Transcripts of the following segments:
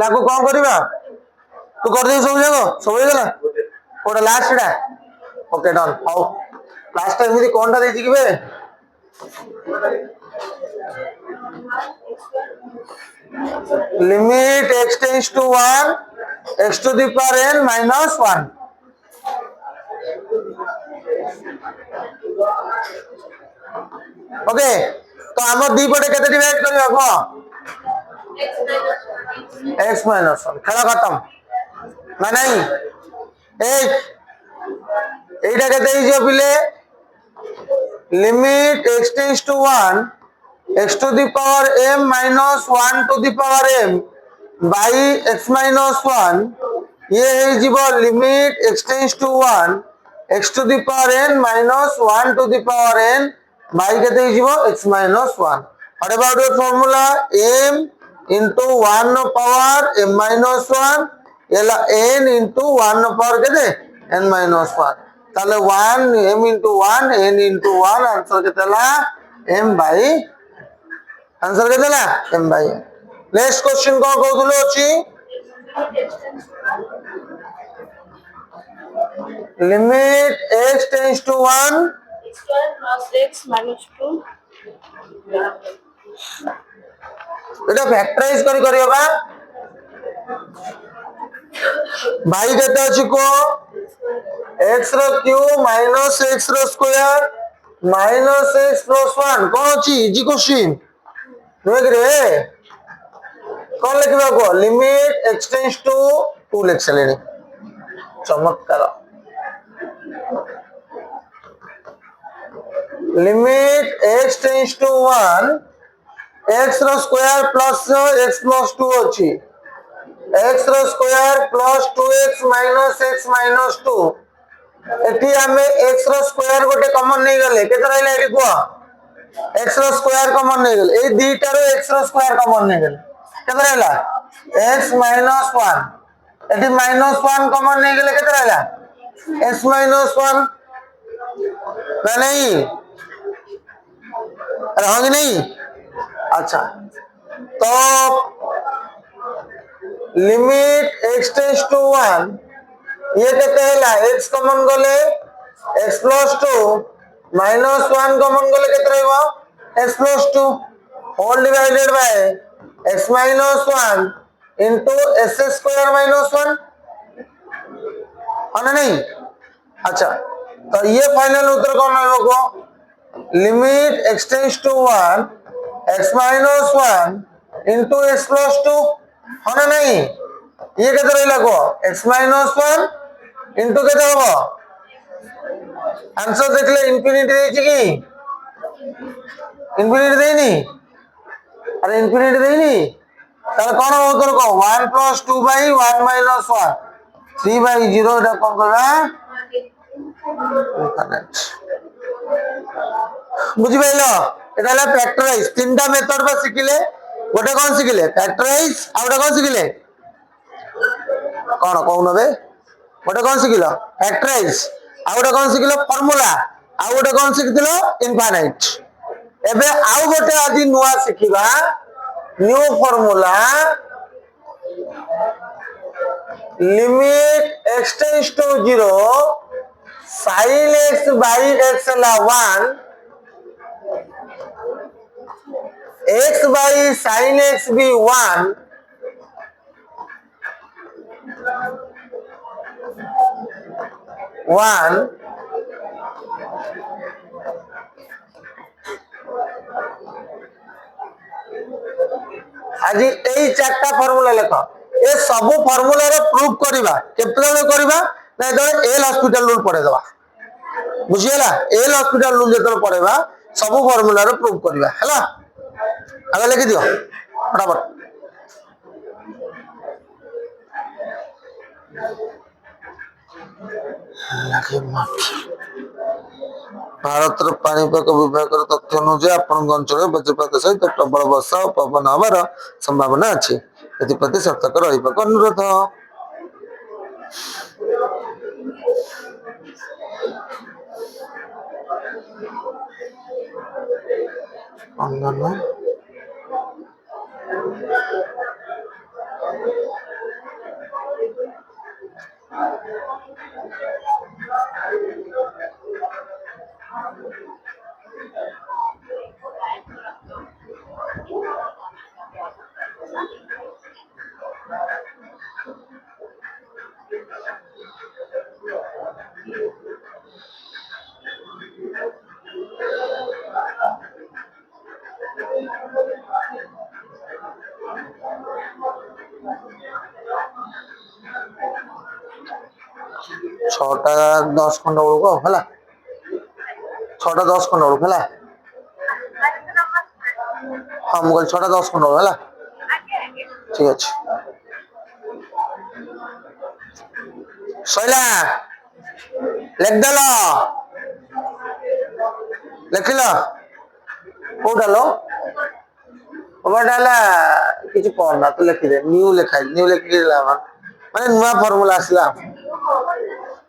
लागू कौन करवा तू कर दे सब गला कोटा लास्ट डा okay done how last time एमती कौन टा देछि कि बे limit x tends to 1 x to the power n minus 1 okay तो हम दी पटे केते डिवाइड करबा को x minus 1 खेला खत्म ना नहीं एटा केते हिजो पिले limit x tends to 1 x to the power m minus 1 to the power m by x minus 1 ये है जीवो limit x tends to 1 x to the power n minus 1 to the power n by केते जीवो x minus 1 what about your formula m into 1 power m minus 1 एला n into 1 power केते n minus 1 ताले 1 m into 1 n into 1 answer केतेला m by answer केतेला m by next question को कहउलो अछि limit x tends to 1 x square plus x minus 2 Etah factorise करियबा भाई केते अछि को x रो क्यूब माइनस x रो स्क्वायर माइनस x प्लस 1 कोन अछि इजी क्वेश्चन देख रे कोन लिखबा को लिमिट x टेंड्स टू 2 लिख लेनी चमत्कार limit x tends to 1 x रो स्क्वायर प्लस x प्लस 2 अछि x रो square plus 2x minus x minus 2 एठी हमें x रो स्क्वायर गोटे कॉमन नहीं गले केते रहले एठी को x रो स्क्वायर कॉमन नहीं गले ए दीटा रो x रो स्क्वायर कॉमन नहीं गले केते रहला x माइनस 1 एठी माइनस 1 कॉमन नहीं गले केते रहला x माइनस 1 ना नहीं अरे होगी नहीं अच्छा तो लिमिट x टेंड्स टू 1 ये कहते हैं x कॉमन गले x प्लस 2 माइनस 1 कॉमन गले कितना रहेगा x plus 2 whole divided by x minus 1 into s square minus 1 है ना नहीं अच्छा तो ये फाइनल उत्तर कौन होगा limit x tends to 1 x minus 1 into s plus 2 है ना नहीं ये केते रहला को x माइनस 1 इनटू केते होबो आंसर देखले इंफिनिटी देछि की इंफिनिटी देनी अरे इंफिनिटी देनी ताले कोन उत्तर को 1 + 2 / 1 - 1 3/0 एटा कोन करबा बुझि बैलो एटा ला फैक्टराइज तीनटा मेथड पर सिखिले गोटे कोन सिखिले फैक्टराइज आ गोटे कोन सिखिले कोन कहउनो बे गोटे कोन सिखिलो फैक्टराइज आ गोटे कोन सिखिलो फार्मूला आ गोटे कोन सिखिलो इनफाइनाइट एबे आ गोटे आदि नुवा सिखिबा new formula limit x tends to 0 sin x by x ला 1 x by sin x भी 1 आज एई चारटा फार्मूला लेख ए सब फार्मूला रे प्रूफ करबा केतले करबा ना जने एल हॉस्पिटल रूल पढ़े दबा बुझियला एल हॉस्पिटल रूल जेतले पढ़ेबा सब फार्मूला रे प्रूफ करबा हला आगे लिखि दियो फटाफट लगे माफी भारत पाणीपाग विभाग तथ्य अनुसार आपण अंचल वज्रपात सहित प्रबल वर्षा और पवन हवार संभावना अच्छी एप्रति सतर्क रहा अनुरोध ଛଅଟା 10 ଖଣ୍ଡ ବେଳକୁ ହେଲା 6ଟା 10 ଖଣ୍ଡ ବେଳକୁ ହେଲା ହଁ ମୁଁ କହିଲି 6ଟା 10 ଖଣ୍ଡ ବେଳକୁ ହେଲା ଠିକ ଅଛି ସଇଲା ଲେଖିଦେଲ ଲେଖିଲ କୋଉଟା लो କବାଟା ହେଲା କିଛି ପଢନା ତୁ ଲେଖିଦେ ନ୍ୟू ଲେଖିକି ମାନେ ନୂଆ ଫର୍ମୁଲା ଆସିଲା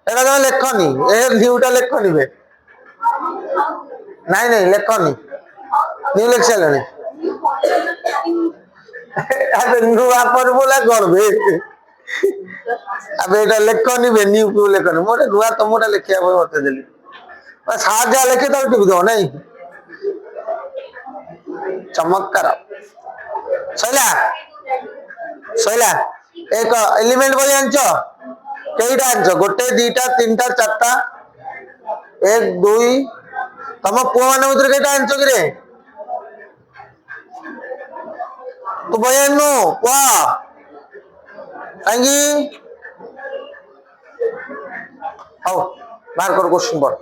ଏଟା ତମେ ଲେଖନି ଏ ନ୍ୟୁଟା ଲେଖନି ବେ ନାଇଁ ନାଇଁ ଲେଖନି ନ୍ୟू ଲେଖି ସାରିଲଣି ନୂଆ ଫର୍ମୁଲା କରବେ अबे এটা লেখনি বে নিউ কিউ লেখনি মোরে নূଆ তমটা লেখিয়া বই মতে দেলি সাত যা লেখে তাও টিপি দাও নাই চমৎকার সইলা সইলা এক এলিমেন্ট বই আনছো কেইটা আনছো গোটে দুইটা তিনটা চারটা 1 2 তম পুଅ মানে ভিতরে কেইটা আনছো কি রে তু বই আনু পুয়া কাঙ্গি आओ बाहर कर क्वेश्चन पढ़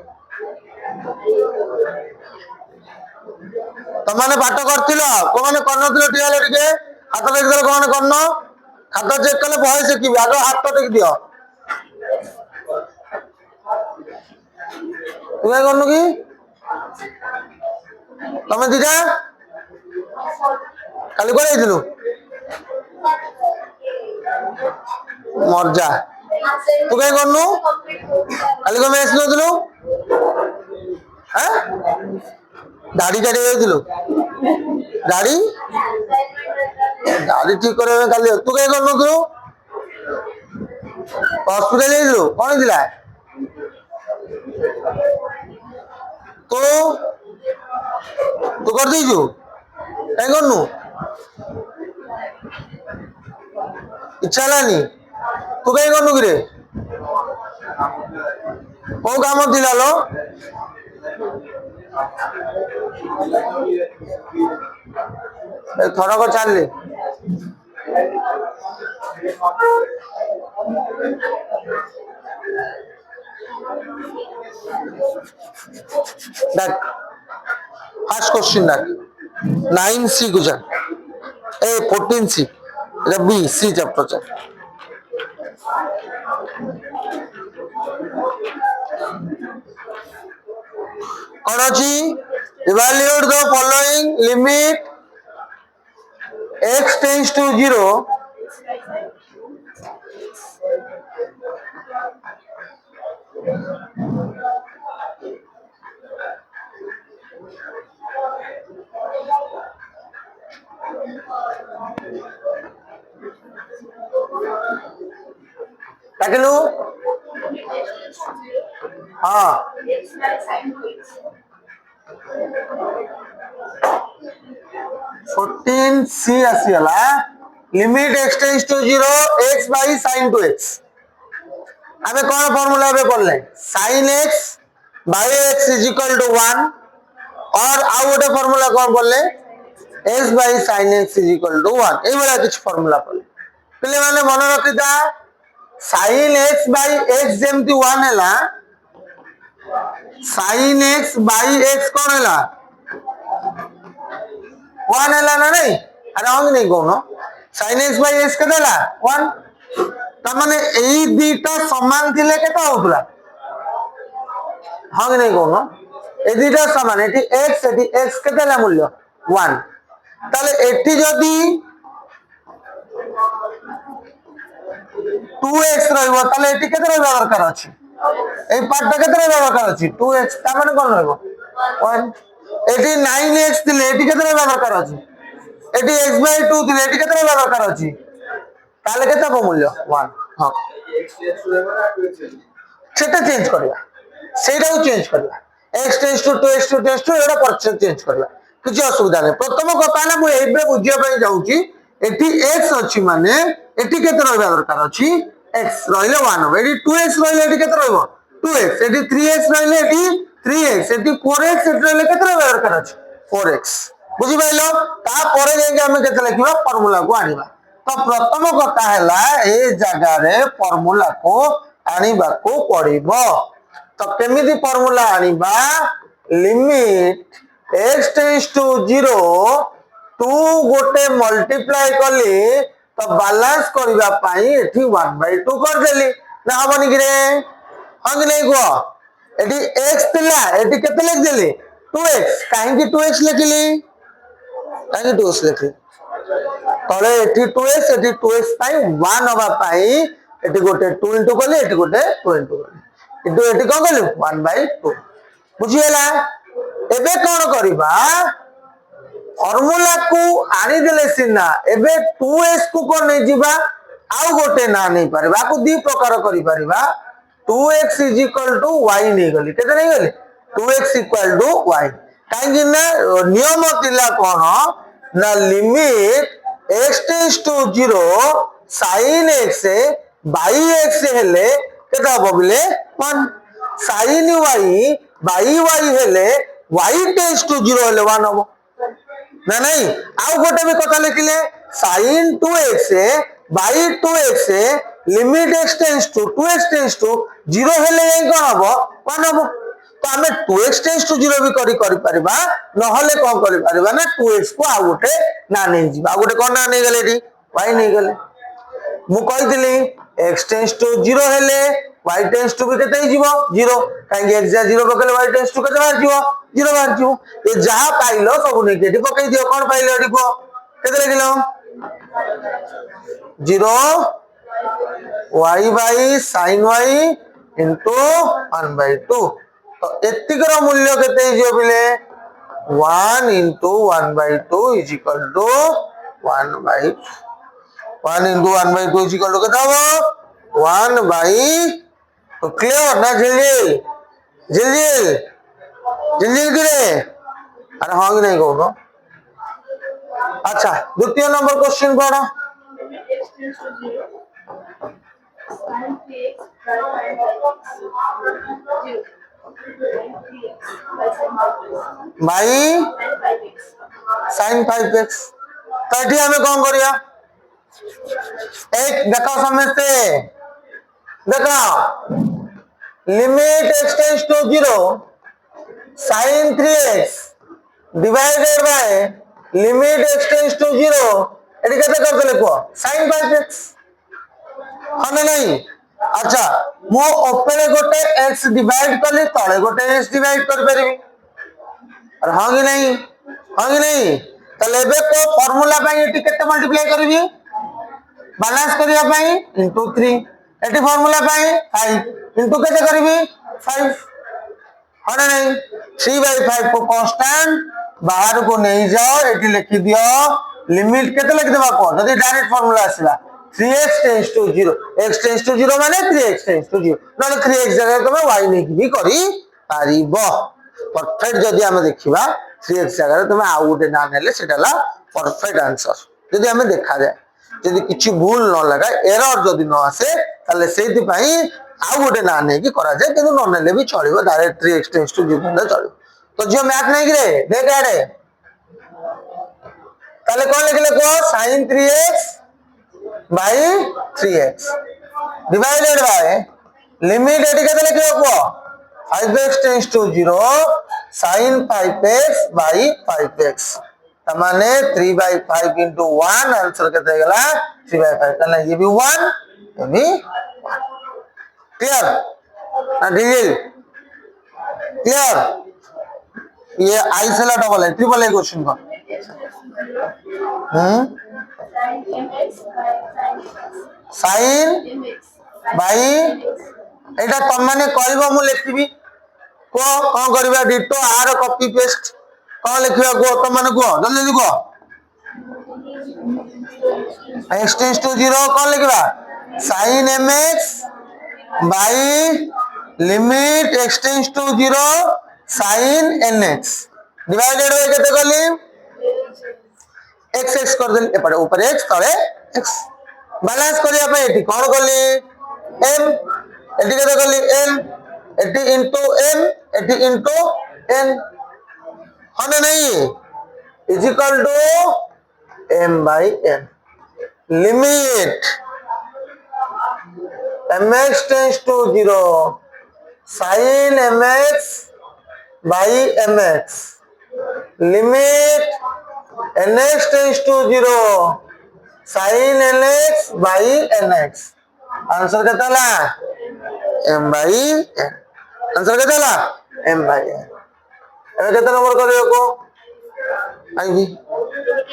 तमाने पाठ करथिल को माने करनथिल टियाले टिके हाथ देख देल को माने करनो हाथ चेक कले भय शिखिबे आगो हाथ टेक दियो तू काय करनु की तमे दिजा काली को जाइथिलु मर जा तू काय करनु काली को मैच नथिलु हैं दाढ़ी काटी जाइथिलु दाढ़ी दाढ़ी ठीक करे काली तू काय करनु तू हॉस्पिटल जाइथिलु कोन दिला तू तू कर दीजु काय करनु इच्छा लानी तू काय करनु कि रे को काम थिला लो थोड़ा को चलले देख फर्स्ट क्वेश्चन देख 9C को जा ए 14C এটা বি সি চ্যাপ্টার চা কোন আছে evaluate the following limit x tends to 0 ताकलू हाँ 14C आसीगला limit x tends to 0 x by sin 2x आमे कोन फार्मूला बे पढ़ले sin x by x is equal to 1 और आ गोटे फार्मूला कोन पढ़ले x by sin x is equal to 1 ए वाला कुछ फार्मूला पढ़ले पिले माने मन रखिता sin x by x जेमती 1 हैला sin x by x कोन हैला 1 हैला ना नहीं अरे हम नहीं कोनो sin x by x के देला 1 त माने एई दुईटा समान थिले केटा होतला हम नहीं कोनो ए दुईटा समान एटी x के देला मूल्य 1 ताले एटी जदी 2x रहइबो ताले एटी केते रहबा दरकार अछि ए पार्टटा केते रहबा दरकार अछि 2x ता माने कोन रहइबो 1 एटी 9x थिले एटी केते रहबा दरकार अछि एटी x/2 थिले एटी केते रहबा दरकार अछि ताले केते हबो मूल्य 1 हां सेटा चेंज करबा सेटाও चेंज करबा x tends to 2x to tends to एटा परसेंट चेंज करबा किछ असुविधा नै प्रथम कथा ना मु एबे बुझिया पई जाउची एठी x अछि माने एठी केते रहबा दरकार अछि x रहिले 1 हो एठी 2x रहिले एठी केते रहबो 2x एठी 3x रहिले एठी 3x एठी 4x एठी रहिले केते रहबा दरकार अछि 4x बुझि पाइलो ता परे जे हम केते लिखबा फार्मूला को आनिबा तो प्रथम कथा हैला ए जगह रे फार्मूला को आनिबा को पड़िबो तो केमिति फार्मूला आनिबा लिमिट x टेंस टू 0 2 गोटे मल्टीप्लाई कली तो बैलेंस करबा पई एठी 1/2 कर देली ना हबनी कि रे हंग नै गो एठी x थिला एठी केते लिख देली 2x काहे कि 2x लिखली काहे 2x लिखली तले एठी 2x एठी 2x पई 1 हबा पई एठी गोटे 2 इनटू कली एठी गोटे 2 इनटू कली इनटू एठी को कली 1/2 बुझियला एबे कोन करबा फार्मूला को आनी देले सिना एबे 2x को कोन नै जिबा आउ गोटे ना नै परबा को दी प्रकार करि परबा 2x y नै गली केते नै गली 2x y काहे कि ना नियम तिला कोन ना limit x tends to 0 sin x by x हेले केता हबो बिले 1 sin y by y हेले y टेंस टू 0 हेले 1 हबो ना नहीं आउ गोटे भी कथा लिखले sin 2x by 2x limit x tends to 2x tends to 0 हेले कोन हबो 1 हबो तो हमें 2x टेंस टू 0 भी करि परबा न हले कोन करि परबा ना 2x को आ गोटे ना नै जिबा आ गोटे कोन ना नै गले री y नै गले मु कहि दिली x टेंस टू 0 हेले y टेंस टू भी केते जिवो 0 काहे x जा 0 पकले y टेंस टू केते बाहर जिवो 0 बाहर जिवो ए जहा पाइलो सब नेगेटिव पकई दियो कोन पाइलो एठी को केते लिखलो 0 y by sin y into 1/2 तो एतिकर मूल्य केते हिजो बिले 1 into 1/2 is equal to 1/2 1 into 1/2 is equal to केते हबो 1 by तो क्लियर ना झिलझिल किरे अरे हां कि नहीं कहू अच्छा द्वितीय नंबर क्वेश्चन कोन भाई sin 5x तो एठी हमें कौन करिया एक देखो समझते देखो limit x tends to 0 sin 3x divided by limit x tends to 0 एठी केते करते लिखो sin 5x हने नहीं अच्छा मो ओपरे गोटे x डिवाइड करली तळे गोटे x डिवाइड कर परबी और हां कि नहीं तले बे को फार्मूला पई एटी केते मल्टीप्लाई करबी बैलेंस करिया पई इनटू 3 एटी फार्मूला पई 5 इनटू केते करबी 5 हने नहीं 3/5 को कांस्टेंट बाहर को नहीं जाओ एटी लिखि दियो लिमिट केते लिख देबा को जदी डायरेक्ट फार्मूला आसीला 3x tends to 0 x tends to 0 माने 3x टेंस टू 0 न 3x जगह तमे y नहीं भी करी पारिबो परफेक्ट जदी हम देखिबा 3x जगह तमे आ उडे ना नेले सेटाला परफेक्ट आंसर जदी हमें देखा जाए जदी किछि भूल न लगा एरर जदी न आसे ताले सेति पई आ उडे ना ने की करा जाए किंतु न नेले भी चलिबो डायरेक्ट 3x टेंस टू 0 ने चलिबो तो जो मैथ नहीं रे देख आड़े ताले कोन लिखले को sin 3x by 3x divided by limit एटी केते लिखियो को 5x tends to 0 sin 5x by 5x तमाने 3/5 into 1 आंसर केते गेला 3/5 तने ये भी 1 ये भी क्लियर ना डिजिल क्लियर ये आई से ला डबल है ट्रिपल है क्वेश्चन का sin by एटा तम माने कहबो मु लिखबी को कोन करबा डिटो आर कॉपी पेस्ट कोन लिखबा को तम माने को जल्दी लिखो x टेंस टू 0 कौन लिखवा sin mx by limit x tends to 0 sin nx divided by केते करली x x कर देली एपटे ऊपर x तळे x बैलेंस करिया पे एटी कोन करली m एटी केते करली n एटी इनटू m एटी इनटू n हने नहीं इज इक्वल टू m बाय n limit mx tends to 0 sin mx by mx limit nx tends to 0 sin nx by nx answer कितना ला m by n आंसर कितना ला m by n ଏବେ କେତେ number କରିବାକୁ ଆଇବି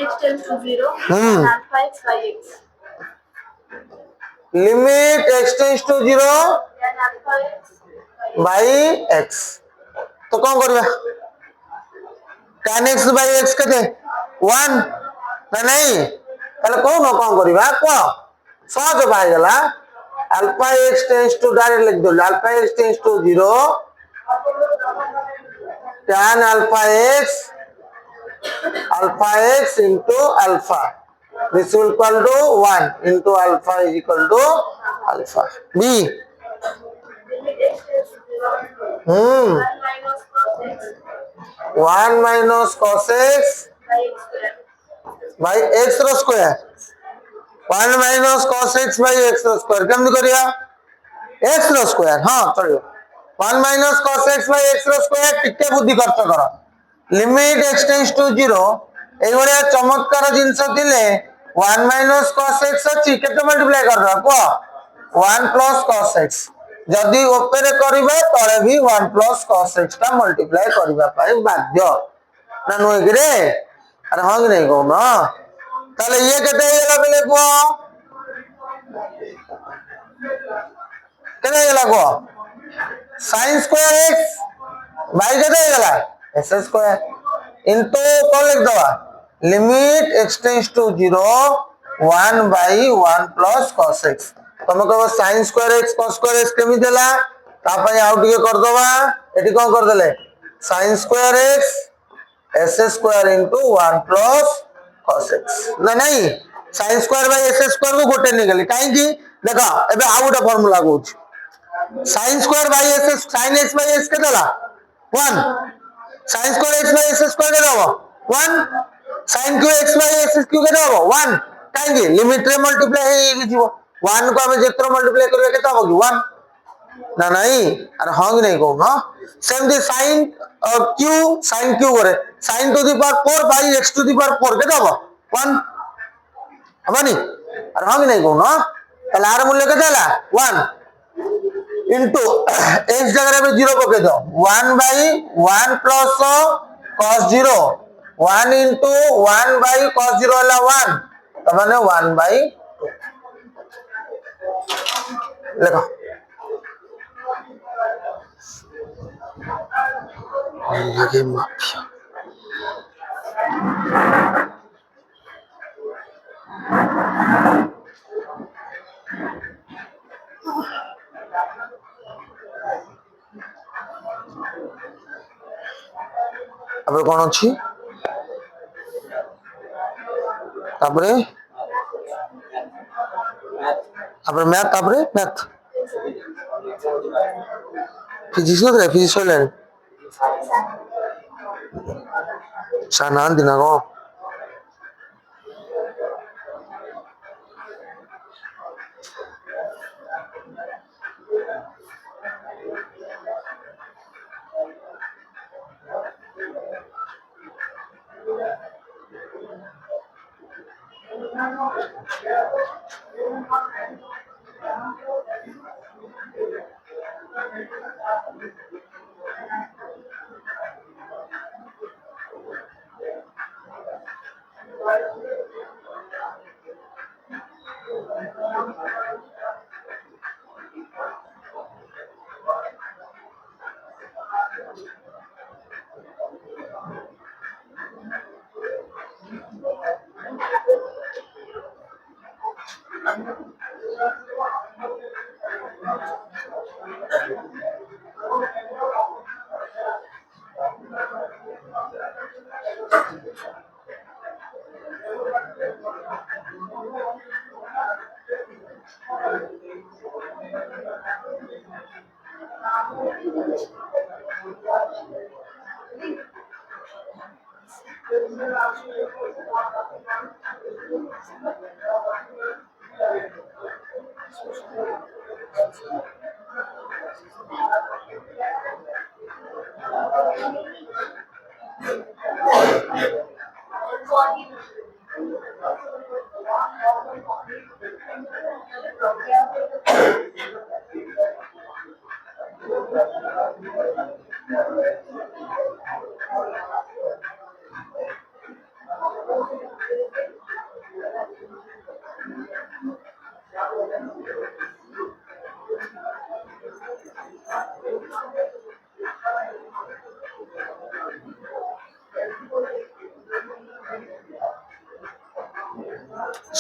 x tends to 0 and alpha x by x. Limit x tends to 0 Then alpha x by by x तो कौन करबा tan x by x केते 1 ना नहीं ताले कौन करबा को सहज पाई गेला alpha x tends to direct लिख दो alpha x tends to 0 tan alpha x into alpha this will equal to 1 into alpha is equal to alpha b limit x tends to 0 1 minus cos x 1 minus cos x by x square. by x रो square 1 minus cos x by x रो square केमति करिया x रो square हां चलियो 1 minus cos x by x रो square टिके बुद्धि खर्च करो लिमिट x टेंस टू 0 एई भलिया चमत्कार जिंस दिले 1 minus cos x अछि केते मल्टीप्लाई करबा को 1 plus cos x जदि ऊपर करबा तळे भी 1 plus cos x का मल्टीप्लाई करबा पाई बाध्य ना नो रे अरे हां कि नहीं कहू ना ताले ये केते गेला बेले को केते गेला को sin square x by केते गेला s square into कौन लिख दवा limit x tends to 0 1 by 1 plus cos x तुम कहो sin square x cos square x केमि देला ता पय आउ टिके कर दवा एटी कोन कर देले sin square x s square into 1 plus cos x ना नहीं sin square by s square को गोटे नहीं गेली काई की देखा एबे आउ गोटे formula कहूछ sin square by s sin x by s के देला 1 sin square x by s square के देबो 1 sin q x by s q के देबो 1 काई की लिमिट रे मल्टीप्लाई हे जीवो 1 को हम जेत्र मल्टीप्लाई करबे केता हो कि 1 ना नहीं अरे हां कि नहीं कहू ना सेम दी sin q करे sin to the power 4 by x to the power 4 के देबो 1 हबनी अरे हां कि नहीं कहू ना ताले आर मूल्य के देला 1 into x जगह पे 0 पके दो 1 by 1 plus cos 0 1 into 1 by cos 0 वाला 1 तो माने 1 by 2 लिखो लगे माफिया अब कौन अच्छी तापरे तापरे मैथ फिजिक्स न फिजिक्स होले सानान दिना को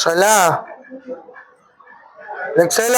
শৈলা দেখছিল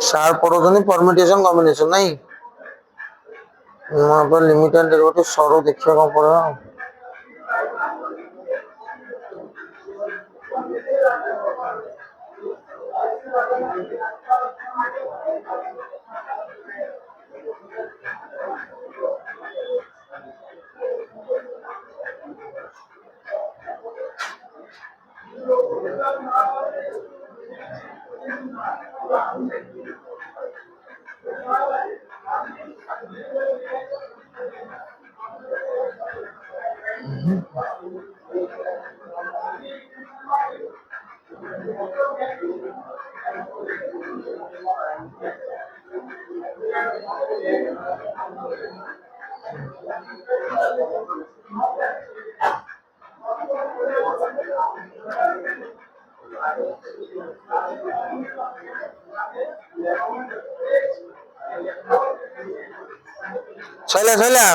ସାର୍ ପଢଉଛନ୍ତି ପରମିଟେସନ କମ୍ବିନେସନ ନାଇଁ ଲିମିଟ ଆଣ୍ଡ ଡେରିଭେଟିଭ ସରୁ ଦେଖିବା କଣ ପଡିବ ଆଉ। ଶଇଲା ଶଇଲା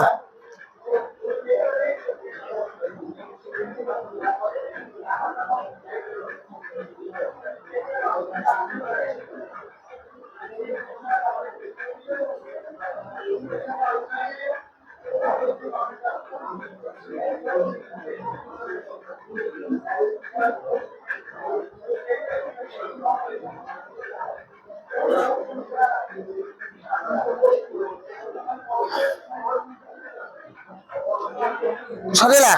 ସରିଲା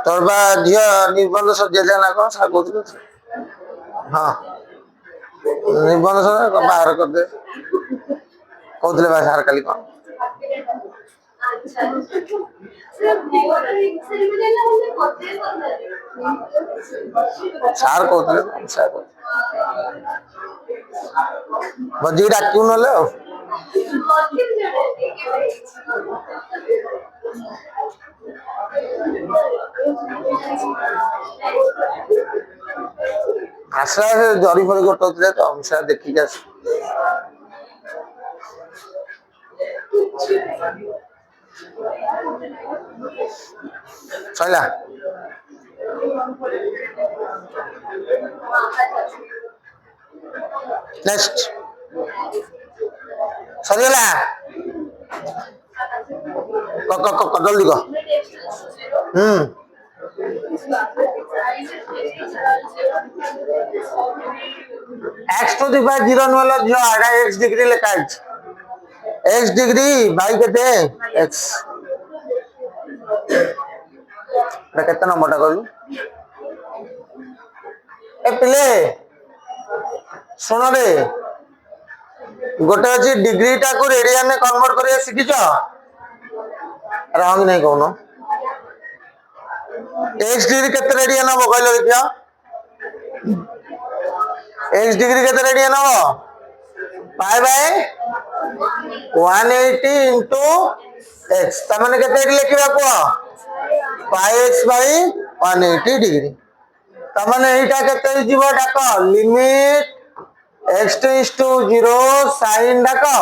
ତୋର ବା ଝିଅ ନିର୍ବନ୍ଧ ସରିଯାଇଥିଲା ନା କଣ ସାର୍ କହୁଥିଲେ ହଁ ନିର୍ବନ୍ଧ ସରିଲା ବାହାର କରିଦେ କହୁଥିଲେ ବା ସାର୍ କାଲି କଣ ସାର୍ କହୁଥିଲେ ଭୋଜିକି ଡାକିବୁ ନହେଲେ ଆଉ ଆସିଲା ସେ ଜରି ଫରି ଗୋଟଉଥିଲେ ତ ସେ ଦେଖିକି ଆସ ସଇଲା ନେକ୍ସଟ ସରିଗଲା ଜଲ୍ଦି କହ एक्स टू दी पावर 0 ନହେଲେ ଝିଅ ଆଡା x डिग्री ଲେଖା ଅଛି x डिग्री बाई केते x এটা কেতে নম্বরটা কইলু ए पिले सुन रे गोटे अच्छी डिग्री टा को रेडियन में कन्वर्ट करिया शिखिछ रंग नहीं कौन x डिग्री केते रेडियन हम कहलो देखियो x डिग्री केते रेडियन हम पाई बाय 180 into x तमने केते लिखिबा को पाई x बाय 180 डिग्री तमने एटा केते जीवो डाको limit x tends to 0 sin डाको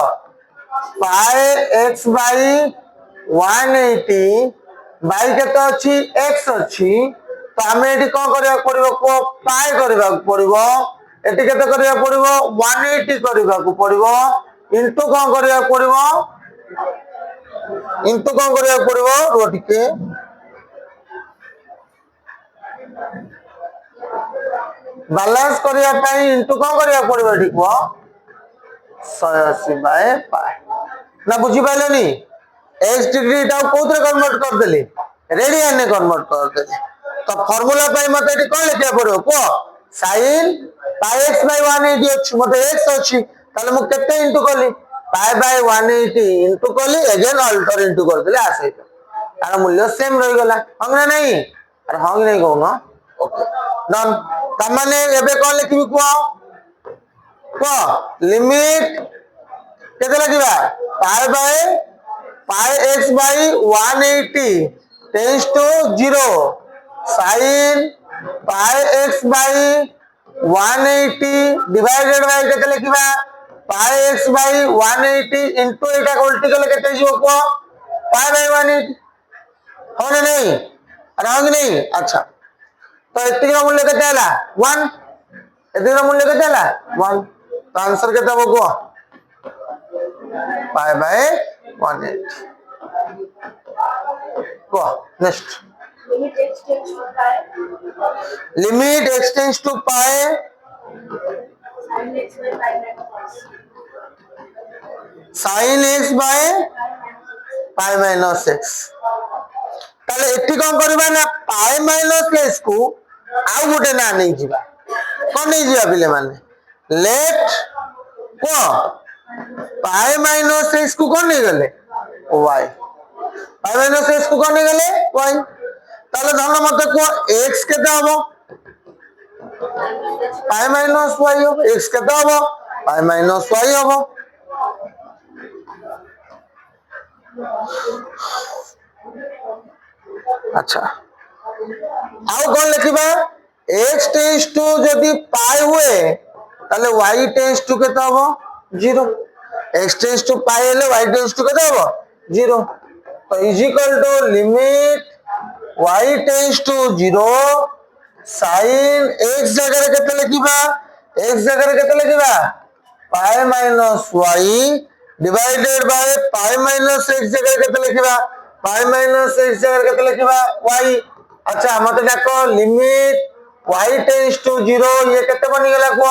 पाई x बाय 180 बाई केते अछि x अछि तो हमें एटी कोन करिया पड़िबो को पाई करिबा पड़िबो एटी केते करिया पड़िबो 180 करिबा को पड़िबो इनटू कोन करिया पड़िबो इनटू कोन करिया पड़िबो रोटिके बैलेंस करिया पई इनटू कोन करिया पड़िबो ठीक हो 180 बाय पाई ना बुझी पाइलनी x डिग्री टा कोथरे कन्वर्ट कर देली रेडियन ने कन्वर्ट कर देली तो फार्मूला पाई मते एटी कोन लिखिया पड़िबो को sin पाई x बाय 180 अछि मते x अछि ताले मु केते इनटू करली पाई बाय 180 इनटू करली अगेन अल्टर इनटू कर देली आ सहित तार मूल्य सेम रहि गला हंगना नहीं अरे हंग नहीं कहू ना ओके डन तमने एबे कोन लिखबी को लिमिट केते लगिबा pi by pi x by 180 tends to 0 sin pi x by 180 divided by केते लिखिबा पाई x बाय 180 इनटू एटा उल्टी कले केते जीवो को पाई बाय 180 हो नहीं अरे हो नहीं अच्छा तो एतिक मूल्य केते हला 1 एतिक मूल्य केते हला 1 तो आंसर केते हो को पाई बाय 180 को next limit x tends to pi limit x tends to pi sin x by pi minus sin x by pi minus x ताले एठी कोन करबा ना pi minus x को आ गुटे ना नहीं जीवा कोन नहीं जीवा पिले माने लेट को pi minus x को कोन नहीं गले y pi minus x को कोन नहीं गले y ताले धन मते को x केते हबो pi minus y हो x केते हबो pi minus y हबो अच्छा आउ कोन लिखिबा x टेंड्स टू जदी पाई हुए ताले y टेंड्स टू केते हबो 0 x टेंड्स टू पाई हेले y टेंड्स टू केते हबो 0 तो is equal to limit y tends to 0 sin x जगह रे केते लिखिबा x जगह रे केते लिखिबा pi minus y divided bye pi minus x जगह रे केते लिखिबा pi minus x जगह रे केते लिखिबा y अच्छा मते डाको लिमिट y टेंड्स टू 0 ये केते बनि गेला को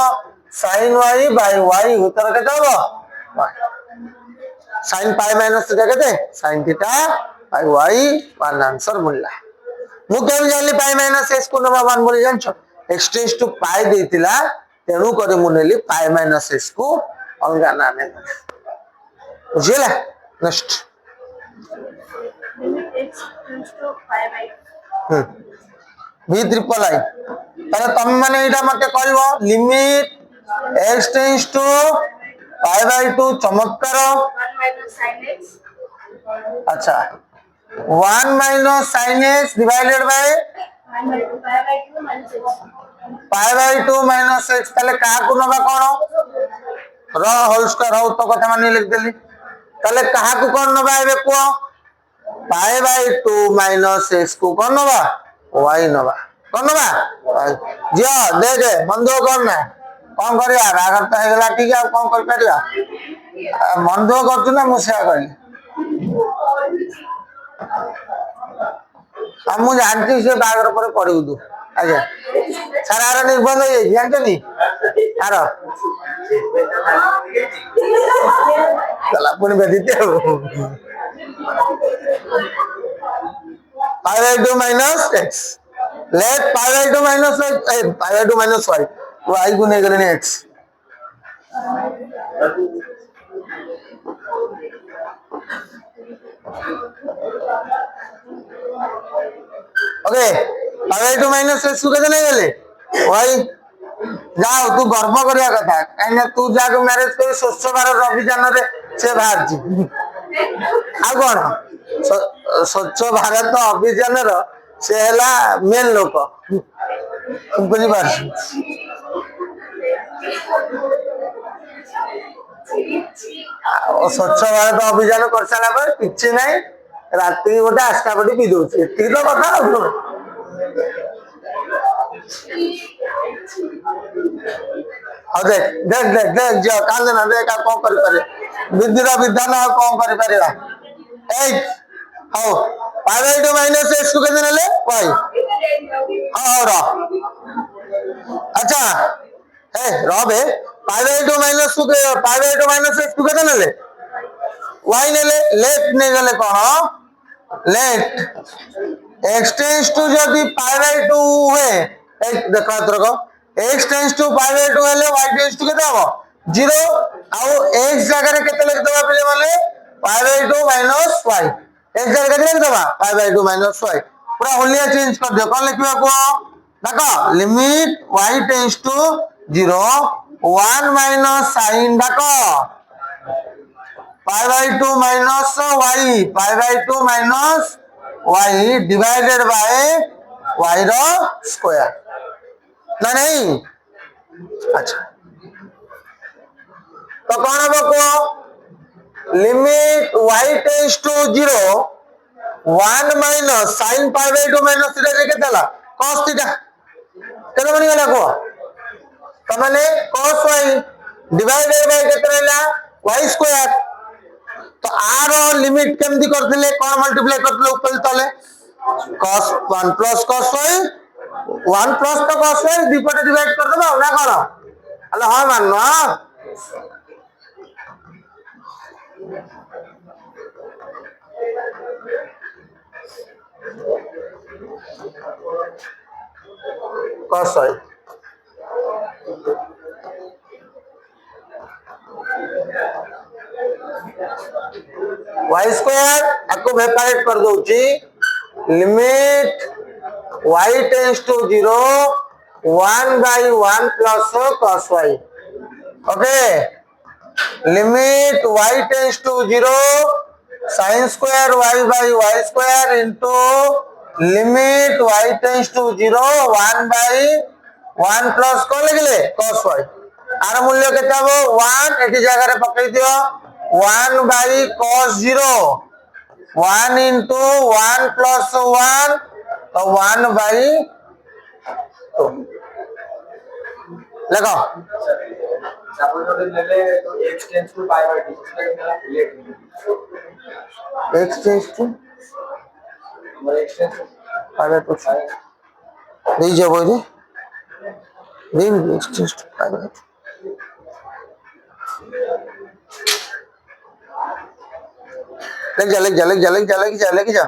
sin y by y उत्तर केते हबो sin pi minus थीटा केते sin theta by y one answer मिलला मु केम जानली pi minus x को नबा 1 बोली जानछो x टेंड्स टू pi देतिला तेनु करे मु नेली pi minus x को अलगा ना ने बुझिला next limit x tends to pi by v triple I ताले तम माने एटा मते कहबो limit x tends to pi by 2 चमत्कार 1 minus sin x अच्छा 1 minus sin x divided by 1 by 2 pi by 2 minus x pi by 2 minus x ताले का को नबा कोन र होल स्क्वायर हो तो कथा माने लिख देली ताले कहा को कोन नबा एबे को pi by 2 minus x को कोन नबा y नबा कोन नबा जिया दे दे बंदो करना कोन करिया रागर तो हे गेला ठीक है कोन कर परिया बंदो करतु ना मुसिया कहली हम जानती से बागर पर पड़ू दू आगे सारा आर निर्बंध हो जाई जानतनी आरो चला पुनी बेदिते हो pi by 2 minus x let pi by 2 minus y pi by 2 minus y y गुने गले x okay power two minus x को केते नहीं गले वाई जाओ तू गर्व करिया कथा कहीं तू जाके मैरिज कर स्वच्छ भारत अभियान रे से बाहर जी आ कौन स्वच्छ भारत अभियान रो से हला मेन लोक बुझी पार स्वच्छ भारत अभियान कर सारा पर किछि नहीं राति गोटे आस्कापटी पी दउछ एती तो कथा हाँ देख देख देख देख जो कांदे ना देख आ कौन करि पारे विद्युत विधान आ कौन करि पारेगा 8 हाउ पाई टू माइनस एक्स को केते नेले y हां रो अच्छा ए रो बे पाई टू माइनस को पाई टू माइनस एक्स को केते नेले y नेले लेफ्ट ने गले कोन लेफ्ट x टेंड्स टू जदी पाई टू हुए एक देखो देखो x tends to pi two हेले y टेंड्स टू केते हो 0 आउ x जगह रे केते लिख दबा पहिले माने पाई टू माइनस y x जगह केते लिख दबा पाई टू माइनस y पूरा होलिया चेंज कर दियो कोन लिखबा को देखो limit y tends to 0 1 minus sin देखो pi by 2 minus y pi by 2 minus y divided by y रो स्क्वायर ना नहीं अच्छा तो कौन हम को limit y tends to 0 1 minus sin pi by 2 minus theta के देला cos थीटा केते बनी गला को त माने cos y डिवाइडेड बाय केते रहला y स्क्वायर तो आर लिमिट केमदी करथिले कोन मल्टीप्लाई करथिले ऊपर तले cos 1 plus cos y 1 plus तो cos y दीपटे डिवाइड कर दबा ना कोन अले हां माननो cos y y स्क्वायर आपको वेपारेट कर दोची limit y tends to 0 1 by 1 plus cos y okay limit y tends to 0 sin square y by y square into limit y tends to 0 1 by 1 plus को लिखले cos y are मूल्य केता हो 1 eighty जगह रे पकई दियो 1 by cos 0 1 into 1 plus 1 तो 1 by 2 देखो x tends to pi by 2 x tends to pi by 2 नहीं जब रे नहीं x tends to pi by लेक जा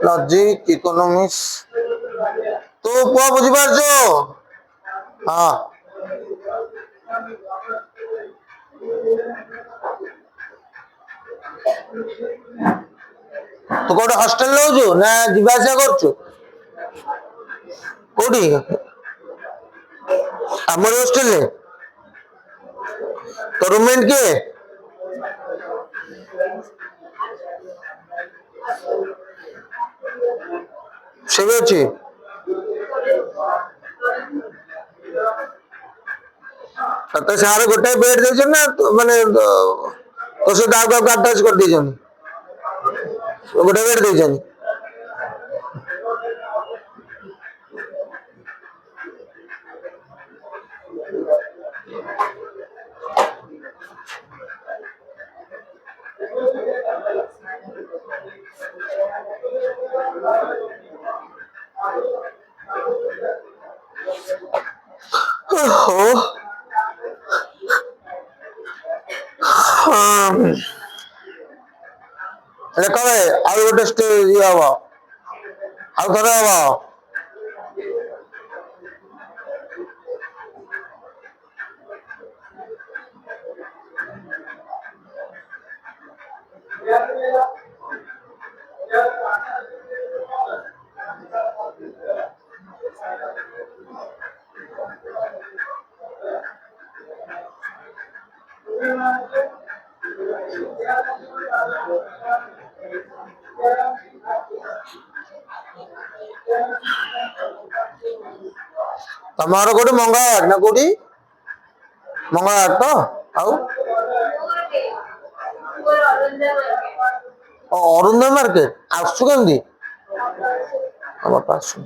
लॉजिक इकोनॉमिक्स तो पुआ बुझी पारछो हां तो कोड हॉस्टल लो ना दिवासा करछु कोडी हमर हॉस्टल ले तो रूममेट के सेवे अछि तो सारे गोटे बेड दे ना माने तो से दाग दाग अटैच कर दी जन गोटे बेड दे जन कहे आउ गोटे स्टेज ये हम आउ थे हम ତମର କୋଉଠି ମଙ୍ଗଳବାର ନା କୋଉଠି ମଙ୍ଗଳବାର ତ ଆଉ ଅରୁନ୍ଧୟ ମାର୍କେଟ ଆସୁଛୁ କେମିତି ବାପା ଆସୁ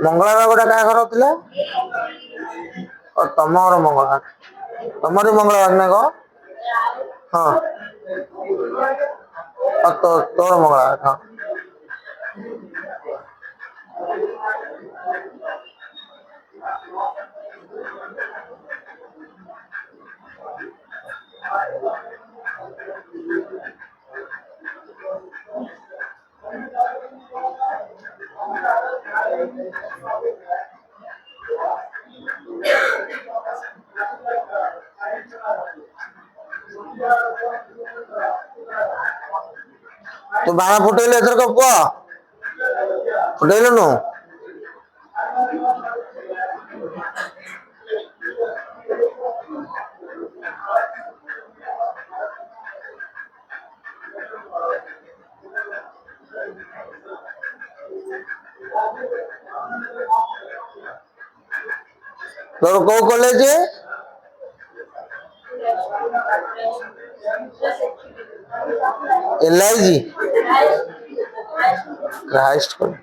ମଙ୍ଗଳବାର ଗୋଟେ କାହା ଘର ଥିଲା ତମର ମଙ୍ଗଳବାର ତମରି ମଙ୍ଗଳବାର ନା କଣ ହଁ ତୋର ମଙ୍ଗଳବାର ହଁ ତୁ ବାଣ ଫୁଟେଇଲୁ ଏଥରକ ପୁଅ ଫୁଟେଇଲୁନୁ ତୋର କୋଉ କଲେଜ LIG Christ college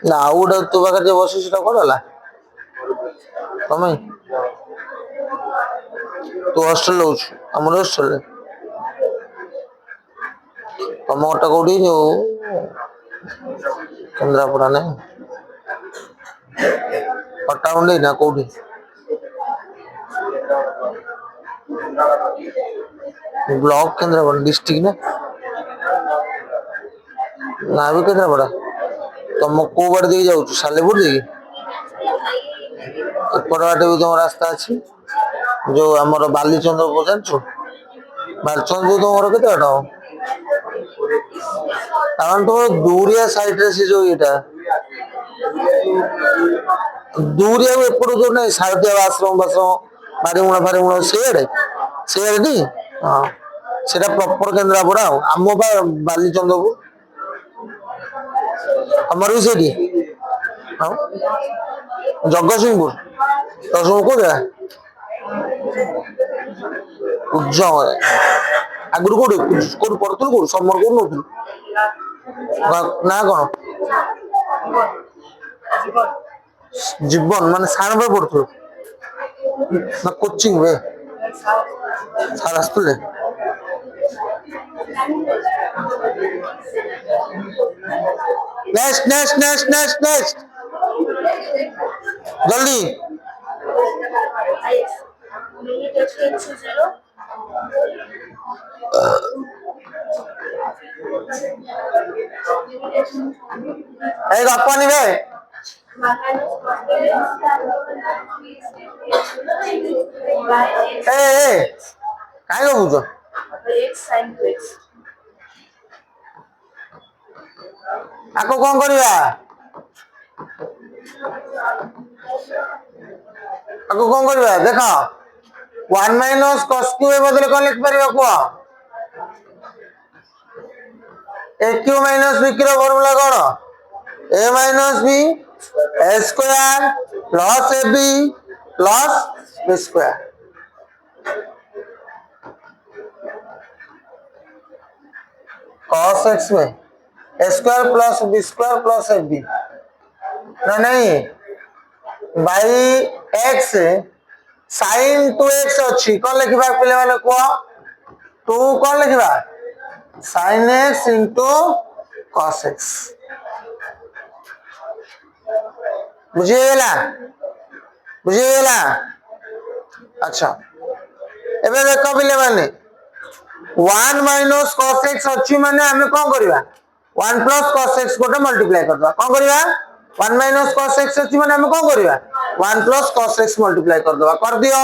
ନା ଆଉ ଗୋଟେ ତୋ ପାଖରେ ଯେ ବସି ସେଟା କଣ ହେଲା ତମେ ତୁ ହଷ୍ଟେଲ ରହୁଛୁ ଆମର ହଷ୍ଟେଲରେ ତମ ଘରଟା କୋଉଠି ଯୋଉ କେନ୍ଦ୍ରାପଡ଼ା ନାଇଁ ପଟ୍ଟାମୁଣ୍ଡେଇ ନା କୋଉଠି ବ୍ଲକ କେନ୍ଦ୍ରାପଡ଼ା डिस्ट्रिक्ट ना भी केन्द्रापड़ा तुम को बाटे देके जाऊँ सालेपुर देके एपट बाटे भी तुम रास्ता अच्छी जो आमर बालीचंद्रपुर जानछु बालीचंद्रपुर तुम घर केते बाट कारण तुम दूरिया साइड रे से जो एटा दूरिया एपट जो नहीं सारथिया आश्रम बारीमुणा फारीमुणा से नी हाँ सेटा प्रॉपर केन्द्रापड़ा आम बालीचंद्रपुर हमार भी सेठी हाँ जगतसिंहपुर दशम को उज्जम आगुरी कौट कौट पढ़ुलु कौट समर कौट नौलु ना कौन जीवन मान साण पे पढ़ुलु ना कोचिंग वे सार आसुले next next next next next जल्दी गपनी रे कहीं बुझ आको कौन करिया आको कौन करिया देखा 1 - cos क्यूब बदले कौन लिख पारिबा कुआ ए क्यू माइनस बी की फॉर्मूला कौन a minus b a square plus a b plus b square cos x में a square plus b square plus a b ना नहीं by x sine two x अच्छी कौन लिखा पे मैंने कह टू कौन लिखा sine x into cos x बुझीगला बुझीगला अच्छा एबे देख पिले माने 1 माइनस cos x अच्छी माने हमें कौन करबा 1 प्लस cos x गोटे मल्टीप्लाई करबा कौन करबा 1 माइनस cos x अच्छी माने हमें कौन करबा 1 प्लस cos x मल्टीप्लाई कर दबा कर दियो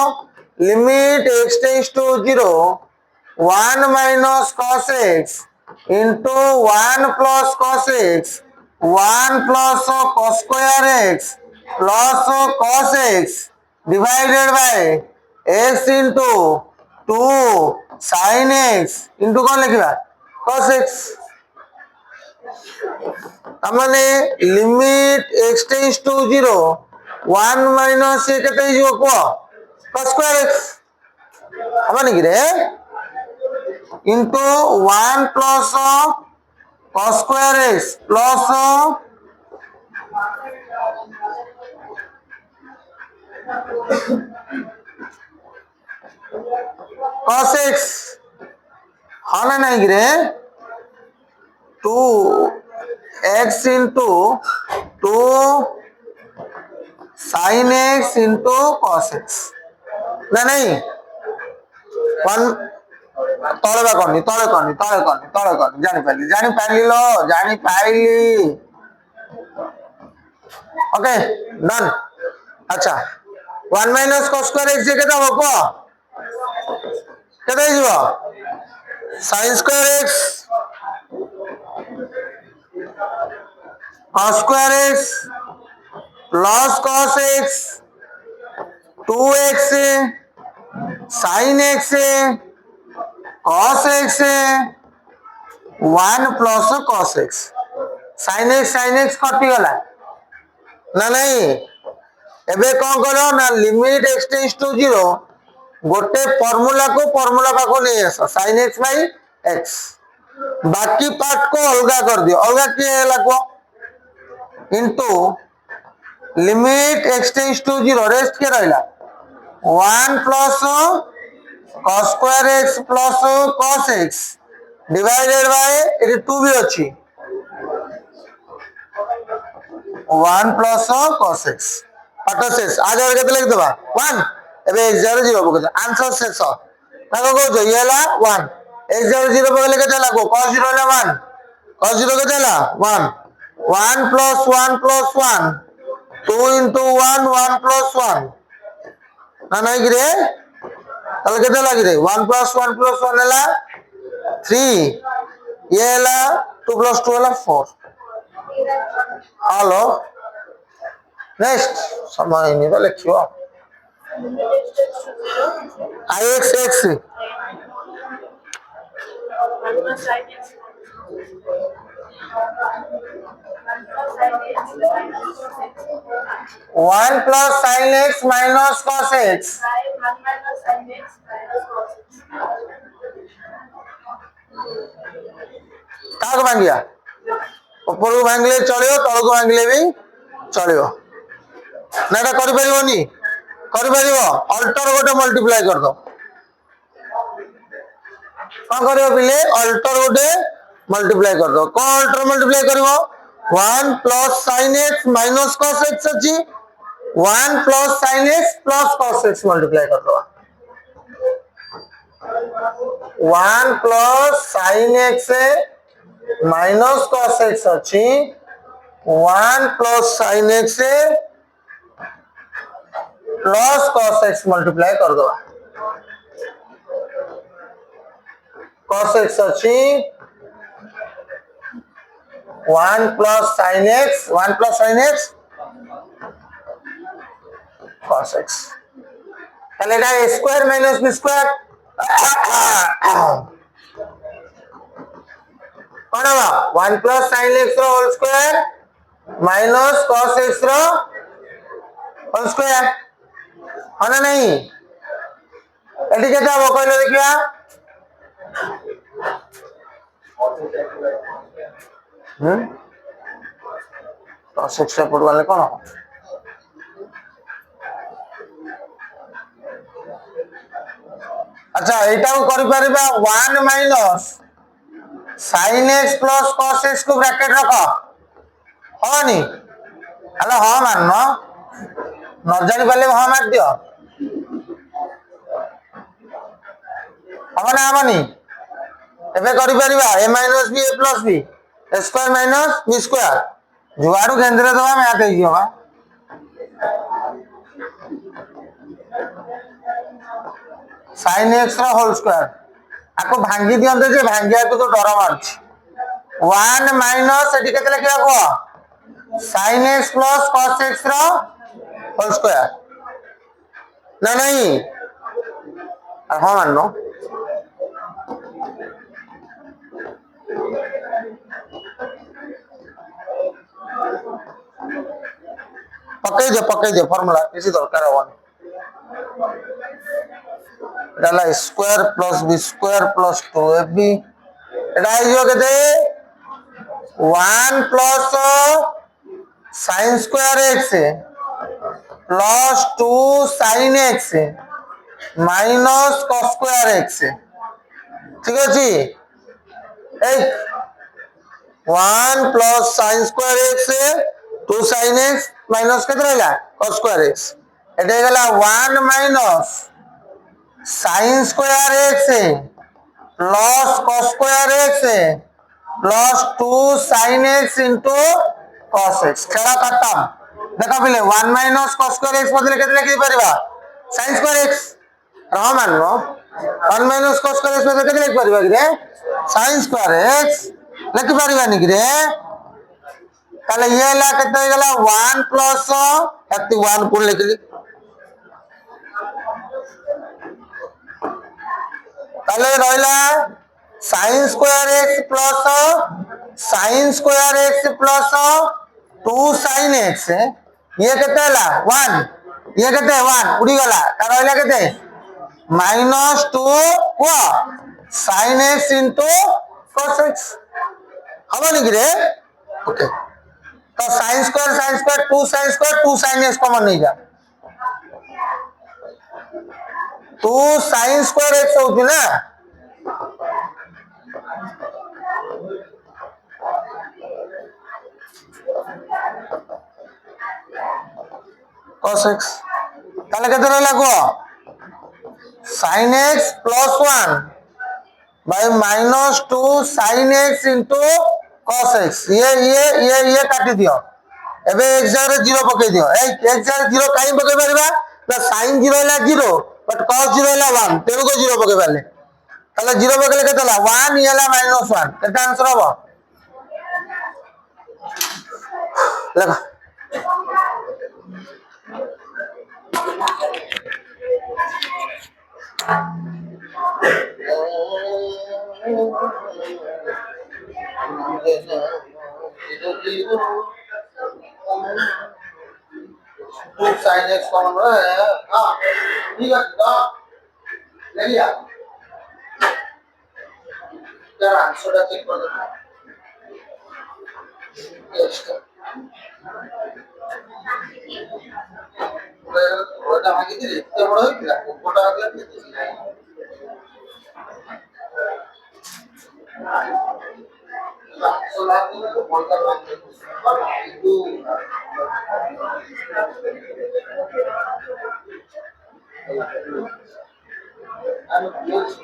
limit x tends to 0 1 minus cos x into 1 plus cos x 1 plus cos square x plus cos x divided by x into 2 sin x into कौन लिखा cos x हमने limit x tends to 0 1 minus ये केते जो को cos square x हमने कि रे into 1 plus cos square x plus cos x हाँ ना नहीं कि रे 2x into 2 sin x into cos x ना नहीं 1 तले करनी जानी पाइली ओके डन अच्छा 1 माइनस cos square x के तो को केते जीवो sin square x cos square x plus cos x 2x sin x cos x 1 plus cos x sin x कटि गला ना नहीं एबे कौन करो ना लिमिट x टेंड्स टू 0 गोटे फॉर्मूला को नहीं आस sin x बाई x बाकी पार्ट को अलगा कर दियो अलगा किए हैला को into limit x tends to 0 rest के रहला 1 plus cos square x plus cos x divided by ये 2 भी अच्छी 1 plus cos x पाटो शेष आज और केते लिख दबा 1 एबे x 0 0 बके आंसर शेष ताको को जो येला 1 x 0 0 बके केते लागो cos 0 ला 1 cos 0 केते ला 1 1 plus 1 2 into 1 1 plus 1 ना नहीं कि रे ताले केते लागी रे 1 plus 1 हैला 3 ये हैला 2 plus 2 हैला 4 हेलो नेक्स्ट समय नहीं तो लिखियो ix x 1 plus sin x minus cos x 1 minus sin x minus cos x काग भांगिया ऊपर को भांगले चलियो तल को भांगले भी चलियो ना एटा करि परिबोनी करि परिबो अल्टर गोटे मल्टीप्लाई कर दो कौन करियो पिले अल्टर गोटे मल्टीप्लाई कर दो कौन alter multiply करिवो 1 plus sin x minus cos x अछि 1 plus sin x plus cos x multiply कर दो 1 plus sin x minus cos x अछि 1 plus sin x plus cos x multiply कर दो cos x अछि 1 plus sin x cos x তাহলে এটা a square minus b square কোন 1 plus sin x ର whole square minus cos x ର whole square ହଁ ନା ନାହିଁ ଏଠି କେତେ ହବ କହିଲେ ଦେଖିବା cos x ଟା ପଡିବାଲେ କଣ अच्छा एटा को करि परिबा 1 minus sin x plus cos x को ब्रैकेट रखो होनी हेलो हां माननो न जानि पाले हां मार दियो हमना हमनी एबे करि परिबा a minus b a plus b a square minus b square जुआडू केंद्र दवा मैथ हे गयो बा sin x ର होल स्क्वायर आको भांगी दियंते जे भांगिया तो डर मारछ 1 माइनस एटी केते लिखिया को sin x plus cos x ର होल स्क्वायर ना नहीं हां माननो पकई दे फार्मूला किसी दरकार होनी डाला square plus b square plus 2ab एटा आइयो केते 1 plus sin square x plus 2 sin x minus cos square x ठीक अछि 1 plus sin square x 2 sin x minus केते रहला cos स्क्वायर x एटा गेला 1 minus sin square x plus cos square x plus 2 sin x into cos x खेला खत्म देखा पिले 1 माइनस cos स्क्वायर x बदले केते लिखि परिबा sin स्क्वायर x रह माननो 1 माइनस cos स्क्वायर x बदले केते लिखि परिबा कि रे sin स्क्वायर x लिखि परिबा नि कि रे ताले ये ला केते गेला 1 प्लस 1 पुन लिखली ताले रहला sin square x plus 2 sin x ये केते हला 1 ये केते 1 उडी गला त रहला केते -2 को sin x into cos x हबो नि रे ओके तो sin square 2 sin x common नहीं जा 2 sin स्क्वायर x होती ना cos x ताले केते रहला को sin x plus 1 by -2 sin x into cos x ये काटी दियो एबे x जगह 0 पके दियो x जगह 0 काई पके परबा ना sin 0 हला 0 बट cos 0 हला 1 तेनु को 0 पके परले ताले 0 पकेले केते हला 1 ये हला -1 केते आंसर हबो लगा sin x कॉमन है हां ठीक है तो ले लिया जरा आंसर चेक कर दो ওটা আগে দিলে এত বড় হইছিল কোটা আগলা দিতেছি সোলা দিলে তো বলটা লাগবে কিন্তু আমি বলছি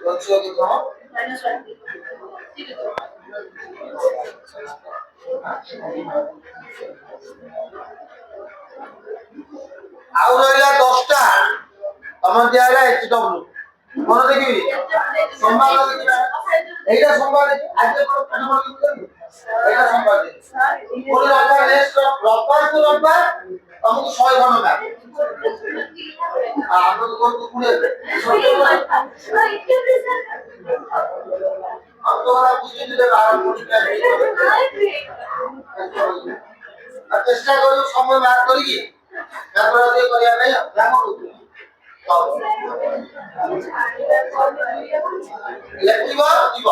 লক্ষ্য কি তো -1 ঠিক আছে आउ रहला 10टा तमन दियाला HW मन देखिबी सोमवार देखिबा एटा सोमवार आज एटा सोमवार कोन रविवार नेक्स्ट रविवार तो रविवार हमको 6 घंटा हम तो বলতে ঘুরে তোমরা বুঝে দিলে আর পরীক্ষা চেষ্টা করি সময় বার করি কি তারপরে দিয়ে করিয়া নাই কেমন লেখিব দিব